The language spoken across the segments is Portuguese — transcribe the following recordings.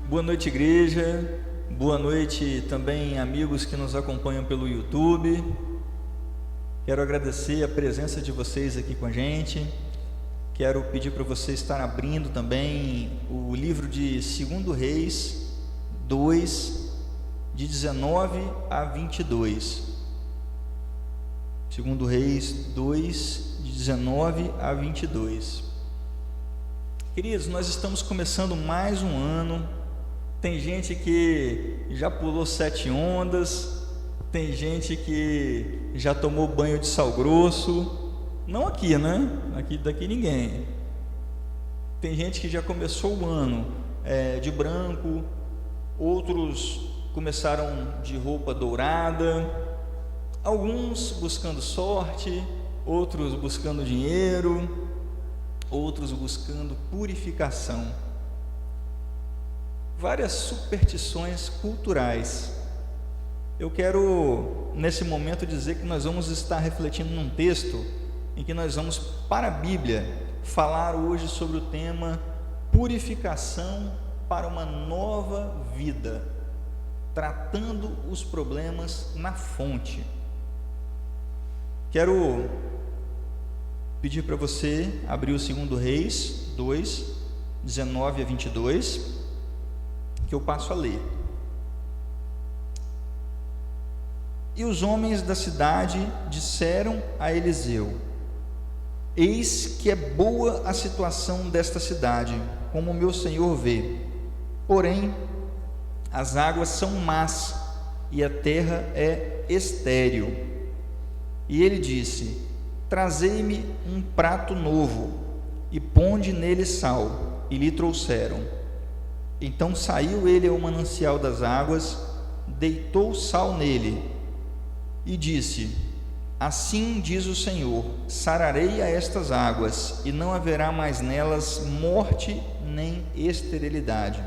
Boa noite, igreja. Boa noite também, amigos que nos acompanham pelo YouTube. Quero agradecer a presença de vocês aqui com a gente. Quero pedir para você estar abrindo também o livro de 2 Reis 2, de 19 a 22. 2 Reis 2, de 19 a 22. Queridos, nós estamos começando mais um ano. Tem gente que já pulou 7 ondas, tem gente que já tomou banho de sal grosso, não aqui, né? Daqui ninguém. Tem gente que já começou o ano de branco, outros começaram de roupa dourada, alguns buscando sorte, outros buscando dinheiro, outros buscando purificação. Várias superstições culturais. Eu quero, nesse momento, dizer que nós vamos estar refletindo num texto em que nós vamos, para a Bíblia, falar hoje sobre o tema purificação para uma nova vida, tratando os problemas na fonte. Quero pedir para você abrir o 2 Reis 2, 19 a 22, que eu passo a ler. E os homens da cidade disseram a Eliseu: eis que é boa a situação desta cidade, como o meu senhor vê, porém as águas são más e a terra é estéril. E ele disse: trazei-me um prato novo e ponde nele sal. E lhe trouxeram. Então saiu ele ao manancial das águas, deitou sal nele e disse: assim diz o Senhor, sararei a estas águas, e não haverá mais nelas morte nem esterilidade.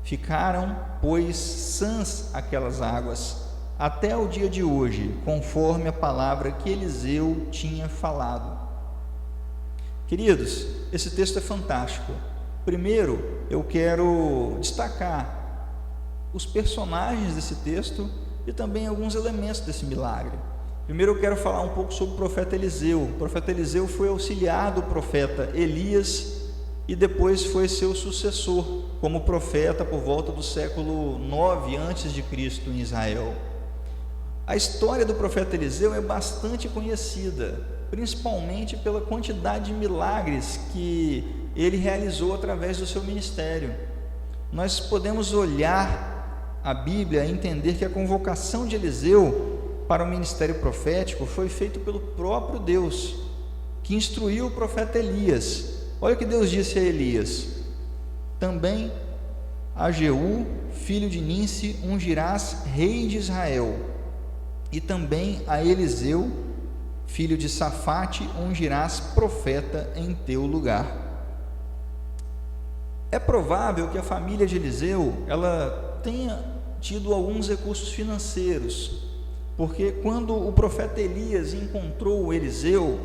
Ficaram, pois, sãs aquelas águas, até o dia de hoje, conforme a palavra que Eliseu tinha falado. Queridos, esse texto é fantástico. Primeiro, eu quero destacar os personagens desse texto e também alguns elementos desse milagre. Primeiro, eu quero falar um pouco sobre o profeta Eliseu. O profeta Eliseu foi auxiliar do profeta Elias e depois foi seu sucessor como profeta por volta do século 9 a.C. em Israel. A história do profeta Eliseu é bastante conhecida, principalmente pela quantidade de milagres que ele realizou através do seu ministério. Nós podemos olhar a Bíblia e entender que a convocação de Eliseu para o ministério profético foi feita pelo próprio Deus, que instruiu o profeta Elias. Olha o que Deus disse a Elias: também a Jeú, filho de Ninsi, ungirás rei de Israel, e também a Eliseu, filho de Safate, ungirás profeta em teu lugar. É provável que a família de Eliseu ela tenha tido alguns recursos financeiros, porque quando o profeta Elias encontrou Eliseu,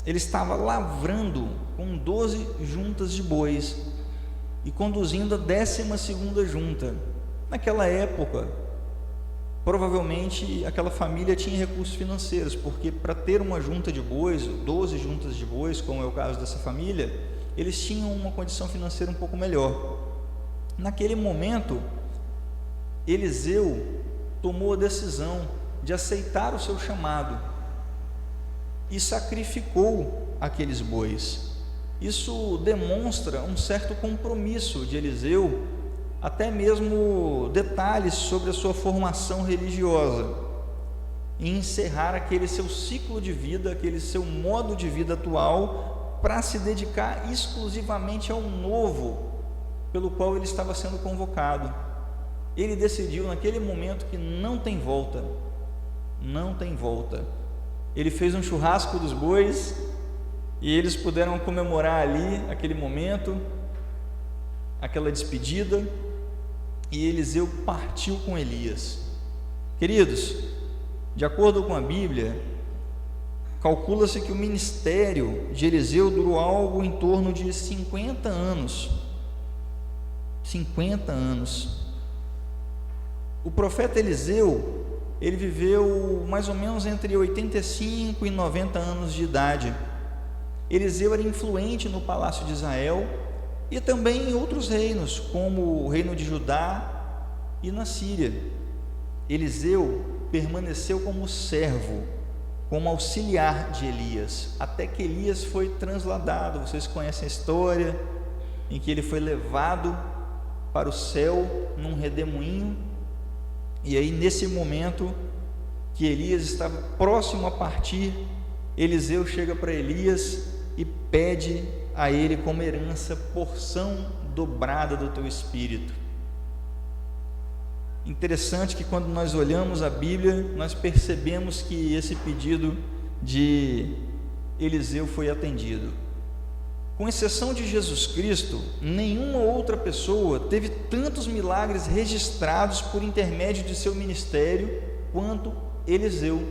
ele estava lavrando com 12 juntas de bois e conduzindo a 12ª junta. Naquela época, provavelmente aquela família tinha recursos financeiros, porque para ter uma junta de bois, 12 juntas de bois, como é o caso dessa família, eles tinham uma condição financeira um pouco melhor. Naquele momento, Eliseu tomou a decisão de aceitar o seu chamado e sacrificou aqueles bois. Isso demonstra um certo compromisso de Eliseu, até mesmo detalhes sobre a sua formação religiosa, em encerrar aquele seu ciclo de vida, aquele seu modo de vida atual, para se dedicar exclusivamente ao novo pelo qual ele estava sendo convocado. Ele decidiu naquele momento que não tem volta, não tem volta. Ele fez um churrasco dos bois e eles puderam comemorar ali aquele momento, aquela despedida, e Eliseu partiu com Elias. Queridos, de acordo com a Bíblia, calcula-se que o ministério de Eliseu durou algo em torno de 50 anos. 50 anos. O profeta Eliseu, ele viveu mais ou menos entre 85 e 90 anos de idade. Eliseu era influente no palácio de Israel e também em outros reinos, como o reino de Judá e na Síria. Eliseu permaneceu como servo, como auxiliar de Elias, até que Elias foi transladado. Vocês conhecem a história em que ele foi levado para o céu num redemoinho, e aí nesse momento que Elias estava próximo a partir, Eliseu chega para Elias e pede a ele como herança porção dobrada do teu espírito. Interessante que quando nós olhamos a Bíblia, nós percebemos que esse pedido de Eliseu foi atendido. Com exceção de Jesus Cristo, nenhuma outra pessoa teve tantos milagres registrados por intermédio de seu ministério quanto Eliseu.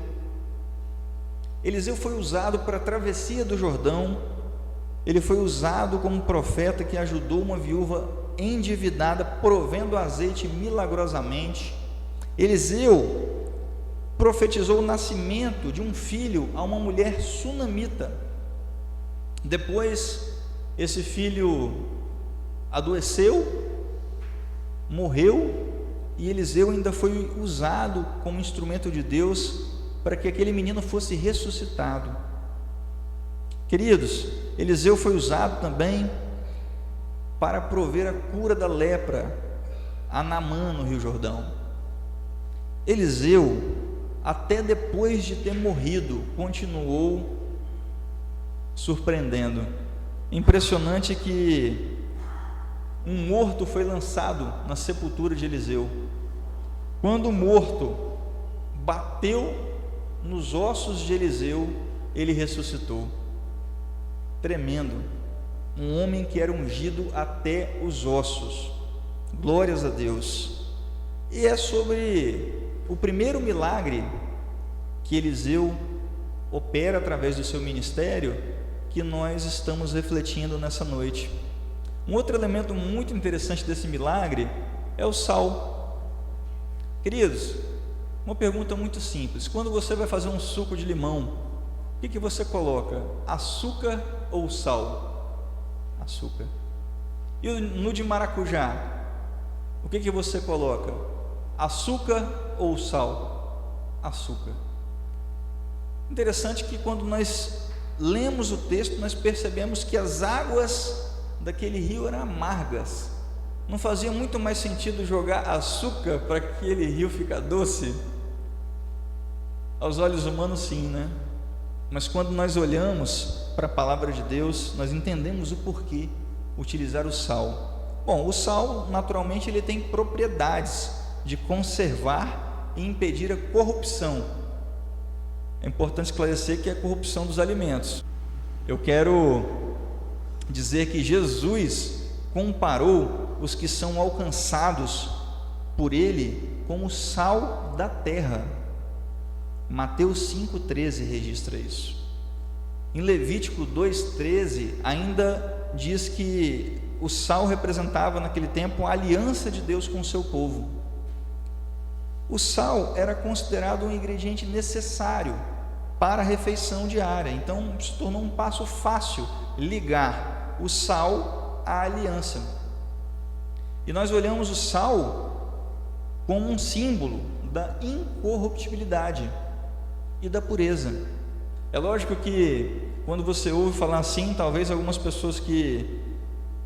Eliseu foi usado para a travessia do Jordão. Ele foi usado como profeta que ajudou uma viúva endividada, provendo azeite milagrosamente. Eliseu profetizou o nascimento de um filho a uma mulher sunamita. Depois, esse filho adoeceu, morreu, e Eliseu ainda foi usado como instrumento de Deus para que aquele menino fosse ressuscitado. Queridos, Eliseu foi usado também para prover a cura da lepra a Naamã no Rio Jordão. Eliseu, até depois de ter morrido, continuou surpreendendo. Impressionante que um morto foi lançado na sepultura de Eliseu. Quando o morto bateu nos ossos de Eliseu, ele ressuscitou. Tremendo. Um homem que era ungido até os ossos. Glórias a Deus. E é sobre o primeiro milagre que Eliseu opera através do seu ministério que nós estamos refletindo nessa noite. Um outro elemento muito interessante desse milagre é o sal. Queridos, uma pergunta muito simples: quando você vai fazer um suco de limão, o que você coloca? Açúcar ou sal? Açúcar. E no de maracujá, o que você coloca? Açúcar ou sal? Açúcar. Interessante que quando nós lemos o texto, nós percebemos que as águas daquele rio eram amargas. Não fazia muito mais sentido jogar açúcar para aquele rio ficar doce? Aos olhos humanos, sim, né? Mas quando nós olhamos para a palavra de Deus, nós entendemos o porquê utilizar o sal. Bom, o sal, naturalmente, ele tem propriedades de conservar e impedir a corrupção. É importante esclarecer que é a corrupção dos alimentos. Eu quero dizer que Jesus comparou os que são alcançados por Ele como sal da terra. Mateus 5,13 registra isso. Em Levítico 2,13 ainda diz que o sal representava naquele tempo a aliança de Deus com o seu povo. O sal era considerado um ingrediente necessário para a refeição diária, então se tornou um passo fácil ligar o sal à aliança. E nós olhamos o sal como um símbolo da incorruptibilidade e da pureza. É lógico que quando você ouve falar assim, talvez algumas pessoas que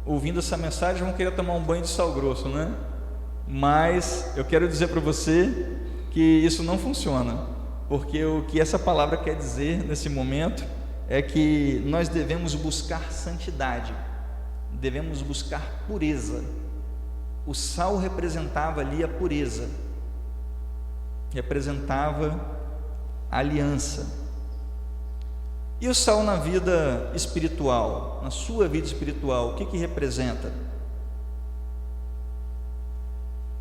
ouvindo essa mensagem vão querer tomar um banho de sal grosso, né? Mas eu quero dizer para você que isso não funciona, porque o que essa palavra quer dizer nesse momento é que nós devemos buscar santidade, devemos buscar pureza. O sal representava ali a pureza, representava a aliança. E o sal na vida espiritual, na sua vida espiritual, o que representa?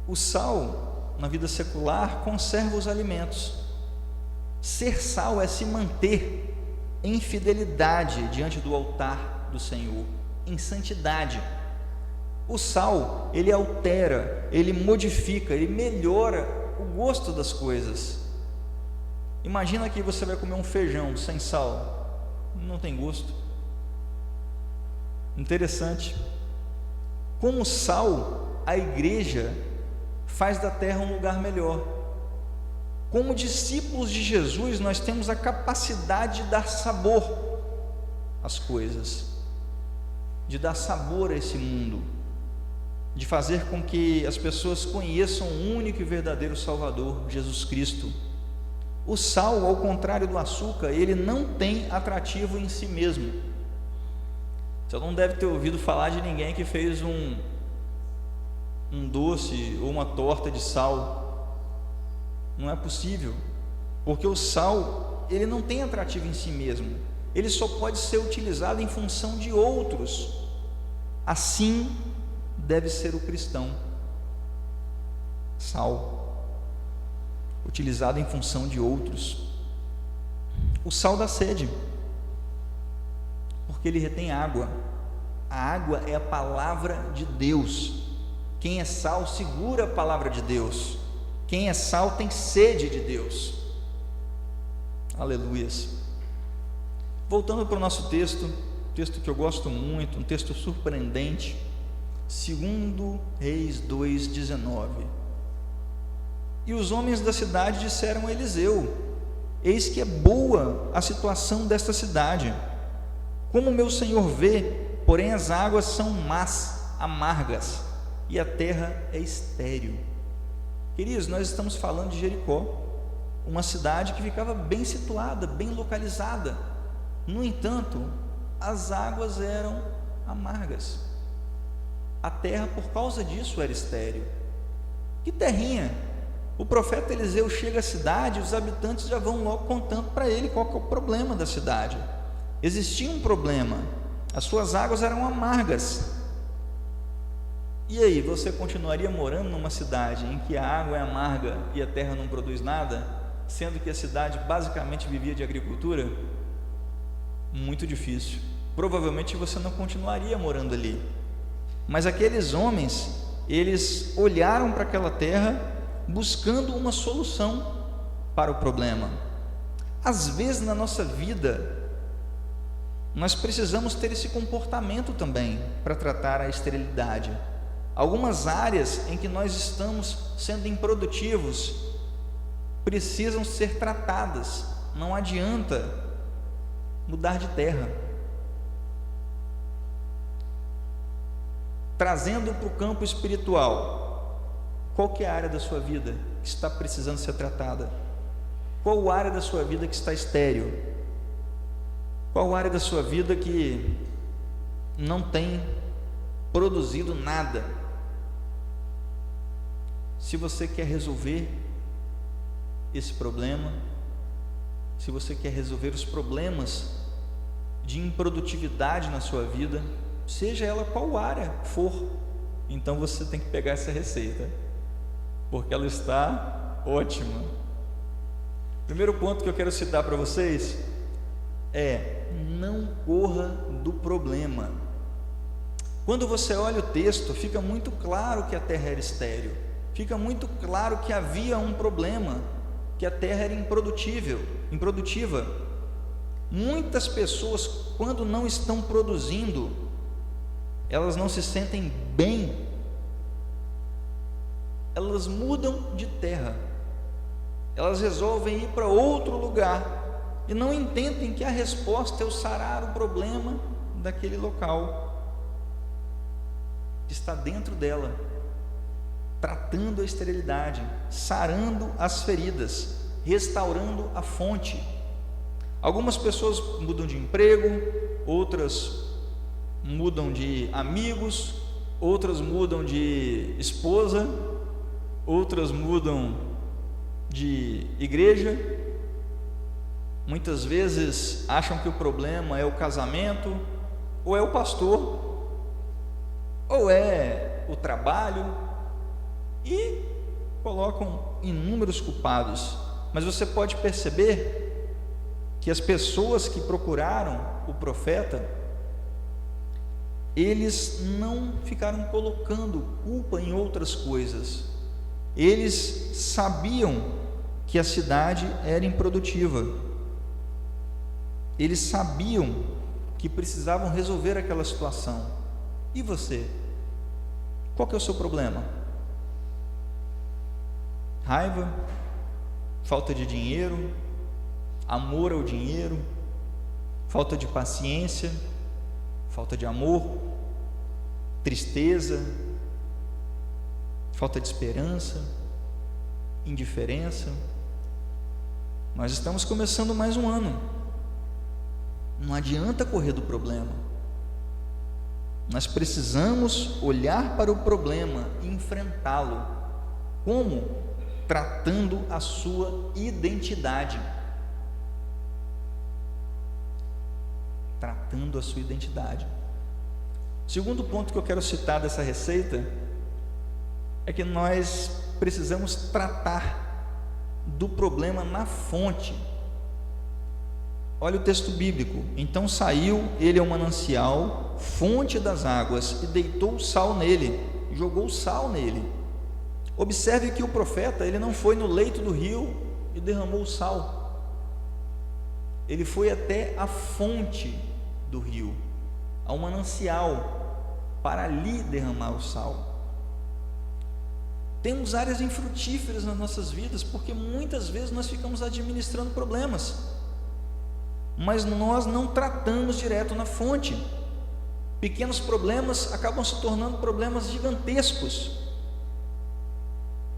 O sal na vida secular conserva os alimentos. Ser sal é se manter em fidelidade diante do altar do Senhor, em santidade. O sal, ele altera, ele modifica, ele melhora o gosto das coisas. Imagina que você vai comer um feijão sem sal, não tem gosto. Interessante. Com o sal, a igreja faz da terra um lugar melhor. Como discípulos de Jesus, nós temos a capacidade de dar sabor às coisas, de dar sabor a esse mundo, de fazer com que as pessoas conheçam o único e verdadeiro Salvador, Jesus Cristo. O sal, ao contrário do açúcar, ele não tem atrativo em si mesmo. Você não deve ter ouvido falar de ninguém que fez um doce ou uma torta de sal. Não é possível, porque o sal, ele não tem atrativo em si mesmo, ele só pode ser utilizado em função de outros. Assim deve ser o cristão. Sal, utilizado em função de outros. O sal dá sede, porque ele retém água. A água é a palavra de Deus. Quem é sal segura a palavra de Deus. Quem é sal tem sede de Deus. Aleluias. Voltando para o nosso texto que eu gosto muito, um texto surpreendente, 2 Reis 2,19. E os homens da cidade disseram a Eliseu: eis que é boa a situação desta cidade, como meu senhor vê, porém as águas são más, amargas, e a terra é estéril. Queridos, nós estamos falando de Jericó, uma cidade que ficava bem situada, bem localizada. No entanto, as águas eram amargas. A terra, por causa disso, era estéril. Que terrinha! O profeta Eliseu chega à cidade, os habitantes já vão logo contando para ele qual que é o problema da cidade. Existia um problema, as suas águas eram amargas. E aí, você continuaria morando numa cidade em que a água é amarga e a terra não produz nada, sendo que a cidade basicamente vivia de agricultura? Muito difícil. Provavelmente você não continuaria morando ali. Mas aqueles homens, eles olharam para aquela terra buscando uma solução para o problema. Às vezes na nossa vida, nós precisamos ter esse comportamento também para tratar a esterilidade. Algumas áreas em que nós estamos sendo improdutivos precisam ser tratadas. Não adianta mudar de terra. Trazendo para o campo espiritual, qual que é a área da sua vida que está precisando ser tratada? Qual a área da sua vida que está estéril? Qual a área da sua vida que não tem produzido nada? Se você quer resolver esse problema, se você quer resolver os problemas de improdutividade na sua vida, seja ela qual área for, então você tem que pegar essa receita, porque ela está ótima. Primeiro ponto que eu quero citar para vocês é: não corra do problema. Quando você olha o texto, fica muito claro que a terra era estéril, fica muito claro que havia um problema, que a terra era improdutiva. Muitas pessoas, quando não estão produzindo, elas não se sentem bem, elas mudam de terra, elas resolvem ir para outro lugar e não entendem que a resposta é o sarar o problema daquele local que está dentro dela, tratando a esterilidade, sarando as feridas, restaurando a fonte. Algumas pessoas mudam de emprego, outras mudam de amigos, outras mudam de esposa, outras mudam de igreja. Muitas vezes acham que o problema é o casamento, ou é o pastor, ou é o trabalho, e colocam inúmeros culpados. Mas você pode perceber que as pessoas que procuraram o profeta, eles não ficaram colocando culpa em outras coisas. Eles sabiam que a cidade era improdutiva. Eles sabiam que precisavam resolver aquela situação. E você? Qual que é o seu problema? Raiva? Falta de dinheiro? Amor ao dinheiro? Falta de paciência? Falta de amor? Tristeza? Falta de esperança? Indiferença? Nós estamos começando mais um ano. Não adianta correr do problema. Nós precisamos olhar para o problema e enfrentá-lo. Como? Tratando a sua identidade. Tratando a sua identidade. O segundo ponto que eu quero citar dessa receita é que nós precisamos tratar do problema na fonte. Olha o texto bíblico. Então saiu ele ao manancial, fonte das águas, e deitou o sal nele, jogou sal nele. Observe que o profeta, ele não foi no leito do rio e derramou o sal. Ele foi até a fonte do rio, ao manancial, para ali derramar o sal. Temos áreas infrutíferas nas nossas vidas, porque muitas vezes nós ficamos administrando problemas, mas nós não tratamos direto na fonte. Pequenos problemas acabam se tornando problemas gigantescos.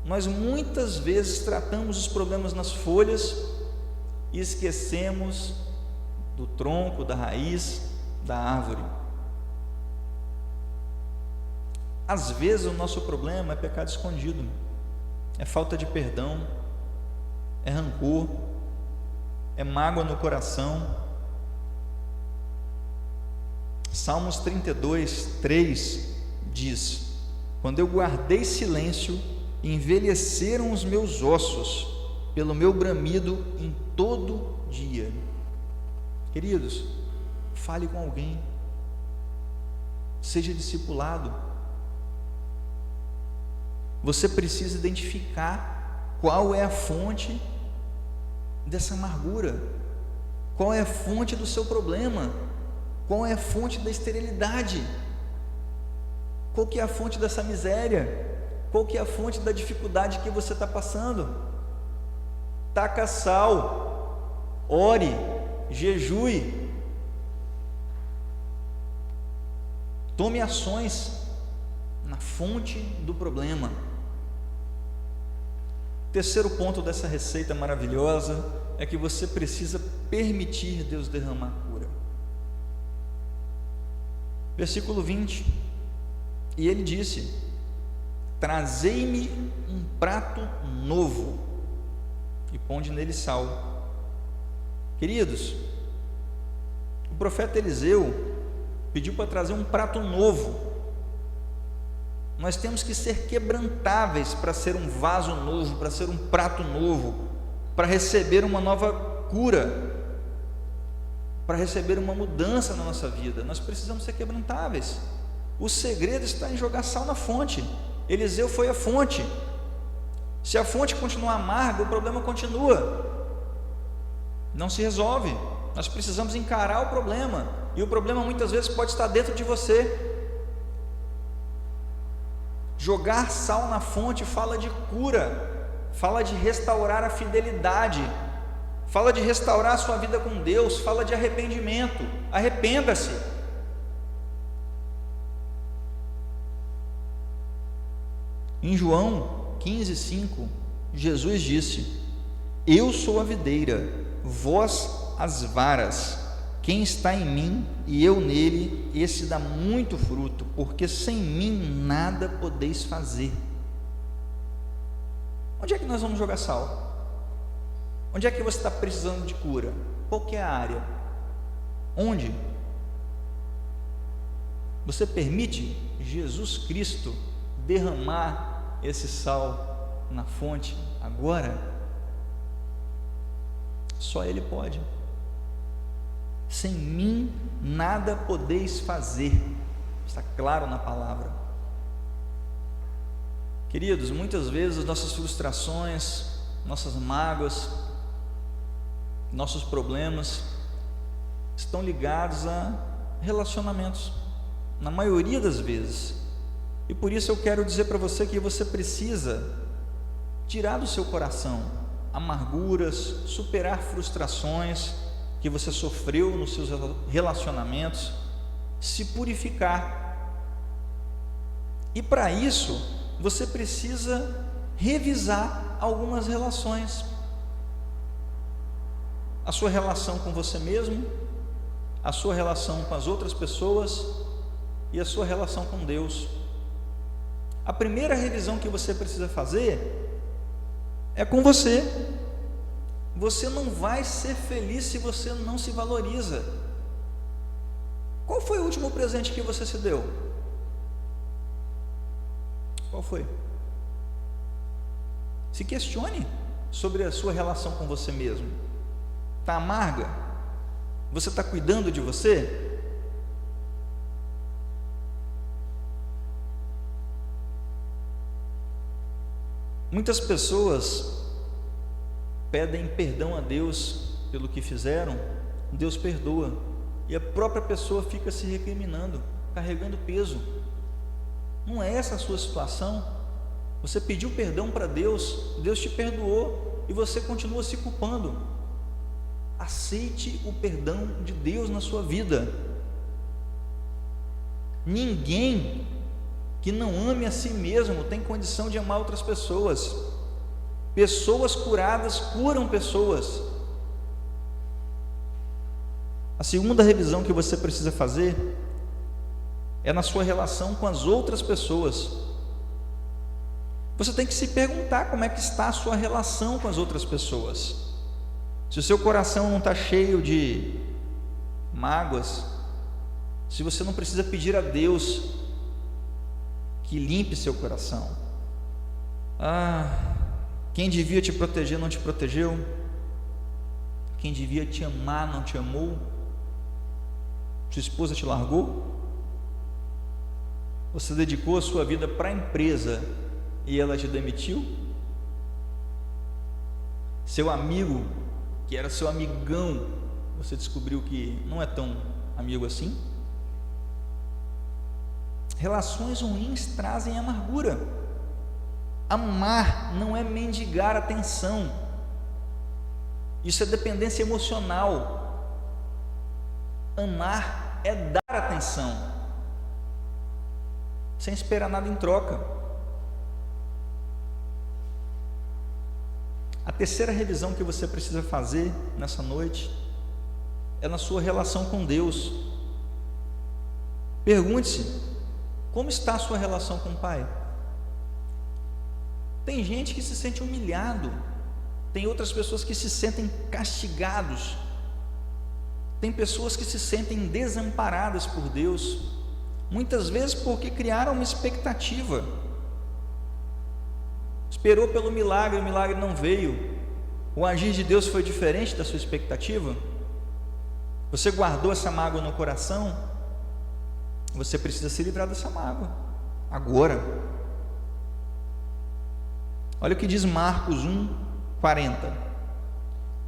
Nós muitas vezes tratamos os problemas nas folhas e esquecemos do tronco, da raiz, da árvore. Às vezes o nosso problema é pecado escondido, é falta de perdão, é rancor, é mágoa no coração. Salmos 32:3 diz: quando eu guardei silêncio, envelheceram os meus ossos pelo meu bramido em todo dia. Queridos, fale com alguém, seja discipulado. Você precisa identificar qual é a fonte dessa amargura, qual é a fonte do seu problema, qual é a fonte da esterilidade, qual que é a fonte dessa miséria, qual que é a fonte da dificuldade que você está passando. Taca sal, ore, jejue, tome ações na fonte do problema. Terceiro ponto dessa receita maravilhosa é que você precisa permitir Deus derramar cura. Versículo 20: e ele disse: trazei-me um prato novo e ponde nele sal. Queridos, o profeta Eliseu pediu para trazer um prato novo. Nós temos que ser quebrantáveis para ser um vaso novo, para ser um prato novo, para receber uma nova cura, para receber uma mudança na nossa vida. Nós precisamos ser quebrantáveis. O segredo está em jogar sal na fonte. Eliseu foi a fonte. Se a fonte continuar amarga, o problema continua, não se resolve. Nós precisamos encarar o problema, e o problema muitas vezes pode estar dentro de você. Jogar sal na fonte fala de cura, fala de restaurar a fidelidade, fala de restaurar a sua vida com Deus, fala de arrependimento. Arrependa-se. Em João 15:5, Jesus disse: eu sou a videira, vós as varas. Quem está em mim e eu nele, esse dá muito fruto, porque sem mim nada podeis fazer. Onde é que nós vamos jogar sal? Onde é que você está precisando de cura? Qual que é a área? Onde? Você permite Jesus Cristo derramar esse sal na fonte agora? Só Ele pode. Sem mim nada podeis fazer. está claro na palavra. Queridos, muitas vezes nossas frustrações, nossas mágoas, nossos problemas estão ligados a relacionamentos, na maioria das vezes. E por isso eu quero dizer para você que você precisa tirar do seu coração amarguras, superar frustrações que você sofreu nos seus relacionamentos, se purificar. E para isso, você precisa revisar algumas relações. A sua relação com você mesmo, a sua relação com as outras pessoas e a sua relação com Deus. A primeira revisão que você precisa fazer é com você. Você não vai ser feliz se você não se valoriza. Qual foi o último presente que você se deu? Qual foi? Se questione sobre a sua relação com você mesmo. Está amarga? Você está cuidando de você? Muitas pessoas pedem perdão a Deus pelo que fizeram, Deus perdoa, e a própria pessoa fica se recriminando, carregando peso. Não é essa a sua situação. Você pediu perdão para Deus, Deus te perdoou e você continua se culpando. Aceite o perdão de Deus na sua vida. Ninguém que não ame a si mesmo tem condição de amar outras pessoas. Pessoas curadas curam pessoas. A segunda revisão que você precisa fazer é na sua relação com as outras pessoas. Você tem que se perguntar como é que está a sua relação com as outras pessoas. Se o seu coração não está cheio de mágoas, se você não precisa pedir a Deus que limpe seu coração. Quem devia te proteger não te protegeu, quem devia te amar não te amou, sua esposa te largou, você dedicou a sua vida para a empresa e ela te demitiu, seu amigo, que era seu amigão, você descobriu que não é tão amigo assim. Relações ruins trazem amargura. Amar não é mendigar atenção, isso é dependência emocional. Amar é dar atenção, sem esperar nada em troca. A terceira revisão que você precisa fazer nessa noite é na sua relação com Deus. Pergunte-se: como está a sua relação com o Pai? Tem gente que se sente humilhado, tem outras pessoas que se sentem castigados, tem pessoas que se sentem desamparadas por Deus, muitas vezes porque criaram uma expectativa, esperou pelo milagre, o milagre não veio, o agir de Deus foi diferente da sua expectativa, você guardou essa mágoa no coração, você precisa se livrar dessa mágoa, agora. Olha o que diz Marcos 1:40.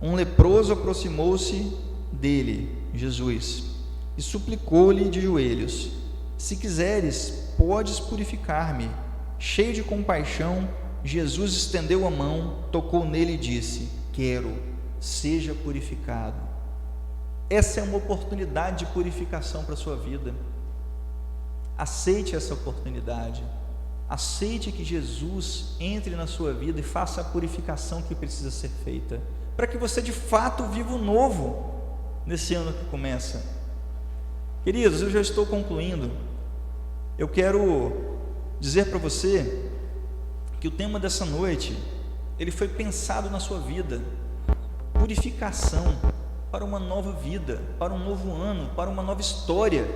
Um leproso aproximou-se dele, Jesus, e suplicou-lhe de joelhos: se quiseres, podes purificar-me. Cheio de compaixão, Jesus estendeu a mão, tocou nele e disse: quero, seja purificado. Essa é uma oportunidade de purificação para a sua vida. Aceite essa oportunidade. Aceite que Jesus entre na sua vida e faça a purificação que precisa ser feita, para que você de fato viva o novo nesse ano que começa. Queridos, eu já estou concluindo. Eu quero dizer para você que o tema dessa noite, ele foi pensado na sua vida. Purificação para uma nova vida, para um novo ano, para uma nova história.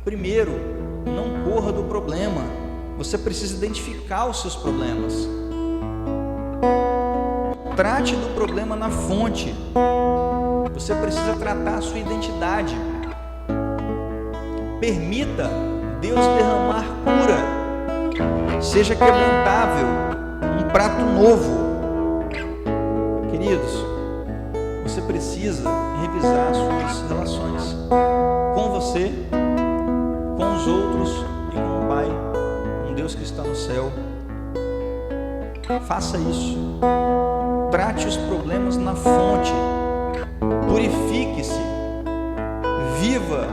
Primeiro, não corra do problema. Você precisa identificar os seus problemas. Trate do problema na fonte. Você precisa tratar a sua identidade. Permita Deus derramar cura. Seja quebrantável, um prato novo. Queridos, você precisa revisar suas relações com você, com os outros e com o Pai, com Deus que está no céu. Faça isso. Trate os problemas na fonte. Purifique-se. Viva